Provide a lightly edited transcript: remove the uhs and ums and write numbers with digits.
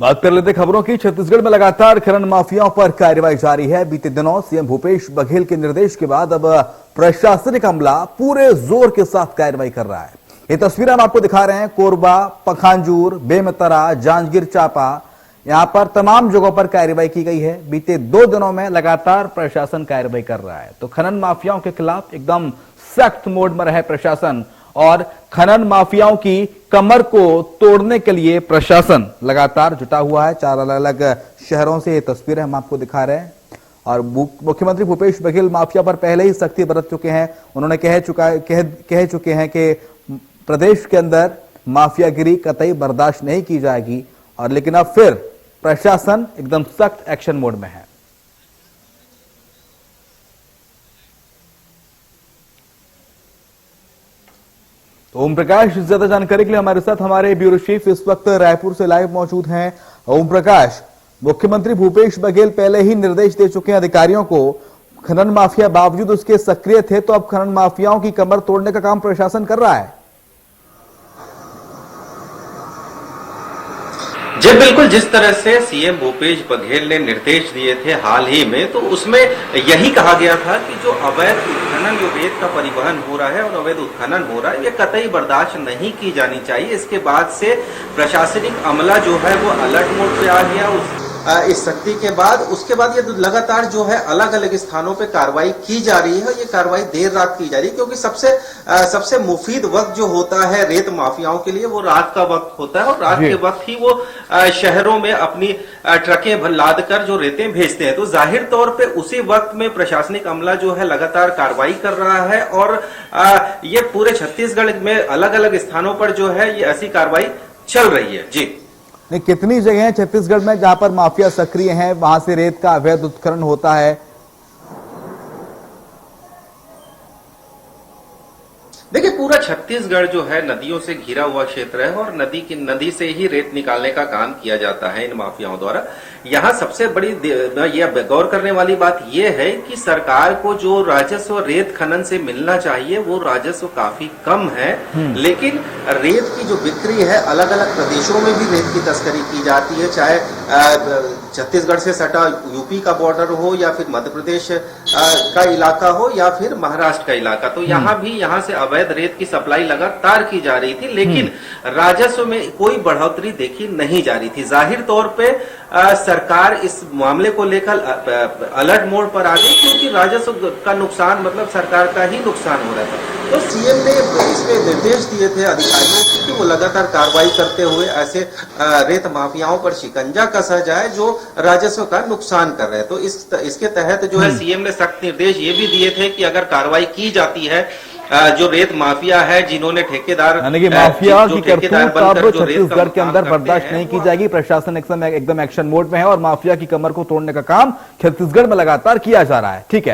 बात कर लेते खबरों की। छत्तीसगढ़ में लगातार खनन माफियाओं पर कार्रवाई जारी है। बीते दिनों सीएम भूपेश बघेल के निर्देश के बाद अब प्रशासनिक अमला पूरे जोर के साथ कार्रवाई कर रहा है। ये तस्वीरें हम आपको दिखा रहे हैं। कोरबा, पखांजूर, बेमेतरा, जांजगीर चांपा, यहां पर तमाम जगहों पर कार्रवाई की गई है। बीते 2 दिनों में लगातार प्रशासन कार्रवाई कर रहा है। तो खनन माफियाओं के खिलाफ एकदम सख्त मोड में रहे प्रशासन और खनन माफियाओं की कमर को तोड़ने के लिए प्रशासन लगातार जुटा हुआ है। 4 अलग अलग शहरों से ये तस्वीरें हम आपको दिखा रहे हैं। और मुख्यमंत्री भूपेश बघेल माफिया पर पहले ही सख्ती बरत चुके हैं। उन्होंने कह चुके हैं कि प्रदेश के अंदर माफियागिरी कतई बर्दाश्त नहीं की जाएगी। और लेकिन अब फिर प्रशासन एकदम सख्त एक्शन मोड में है। तो ओम प्रकाश ज्यादा जानकारी के लिए हमारे साथ हमारे ब्यूरो चीफ इस वक्त रायपुर से लाइव मौजूद हैं। ओम प्रकाश, मुख्यमंत्री भूपेश बघेल पहले ही निर्देश दे चुके हैं अधिकारियों को। खनन माफिया बावजूद उसके सक्रिय थे, तो अब खनन माफियाओं की कमर तोड़ने का काम प्रशासन कर रहा है। जी बिल्कुल, जिस तरह से सीएम भूपेश बघेल ने निर्देश दिए थे हाल ही में, तो उसमें यही कहा गया था कि जो अवैध उत्खनन, जो रेत का परिवहन हो रहा है और अवैध उत्खनन हो रहा है, ये कतई बर्दाश्त नहीं की जानी चाहिए। इसके बाद से प्रशासनिक अमला जो है वो अलर्ट मोड पे आ गया। इस सख्ती के बाद उसके बाद ये लगातार जो है अलग अलग स्थानों पे कार्रवाई की जा रही है। ये कार्रवाई देर रात की जा रही है क्योंकि सबसे मुफीद वक्त जो होता है रेत माफियाओं के लिए वो रात का वक्त होता है। और रात के वक्त ही वो शहरों में अपनी ट्रकें लाद कर जो रेतें भेजते हैं। तो जाहिर तौर पे उसी वक्त में प्रशासनिक अमला जो है लगातार कार्रवाई कर रहा है। और ये पूरे छत्तीसगढ़ में अलग अलग स्थानों पर जो है ये ऐसी कार्रवाई चल रही है। जी नहीं, कितनी जगह हैं छत्तीसगढ़ में जहां पर माफिया सक्रिय हैं, वहां से रेत का अवैध उत्खनन होता है? देखिए, पूरा छत्तीसगढ़ जो है नदियों से घिरा हुआ क्षेत्र है और नदी से ही रेत निकालने का काम किया जाता है इन माफियाओं द्वारा। यहाँ सबसे बड़ी ये गौर करने वाली बात यह है कि सरकार को जो राजस्व रेत खनन से मिलना चाहिए वो राजस्व काफी कम है। लेकिन रेत की जो बिक्री है, अलग अलग प्रदेशों में भी रेत की तस्करी की जाती है, चाहे छत्तीसगढ़ से सटा यूपी का बॉर्डर हो या फिर मध्य प्रदेश का इलाका हो या फिर महाराष्ट्र का इलाका। तो यहाँ से अवैध रेत की सप्लाई लगातार की जा रही थी, लेकिन राजस्व में कोई बढ़ोतरी देखी नहीं जा रही थी। जाहिर तौर पे सरकार इस मामले को लेकर अलर्ट मोड पर आ गई क्योंकि राजस्व का नुकसान मतलब सरकार का ही नुकसान हो रहा था। तो सीएम ने इसमें निर्देश दिए थे अधिकारियों को कि वो लगातार कार्रवाई करते हुए ऐसे रेत माफियाओं पर शिकंजा कसा जाए जो राजस्व का नुकसान कर रहे हैं। तो इसके तहत जो है सीएम ने सख्त निर्देश ये भी दिए थे कि अगर कार्रवाई की जाती है जो रेत माफिया है, जिन्होंने ठेकेदार यानी कि माफिया की करतूत अब छत्तीसगढ़ के अंदर बर्दाश्त नहीं की जाएगी। प्रशासन एकदम एक्शन मोड में है और माफिया की कमर को तोड़ने का काम छत्तीसगढ़ में लगातार किया जा रहा है। ठीक है।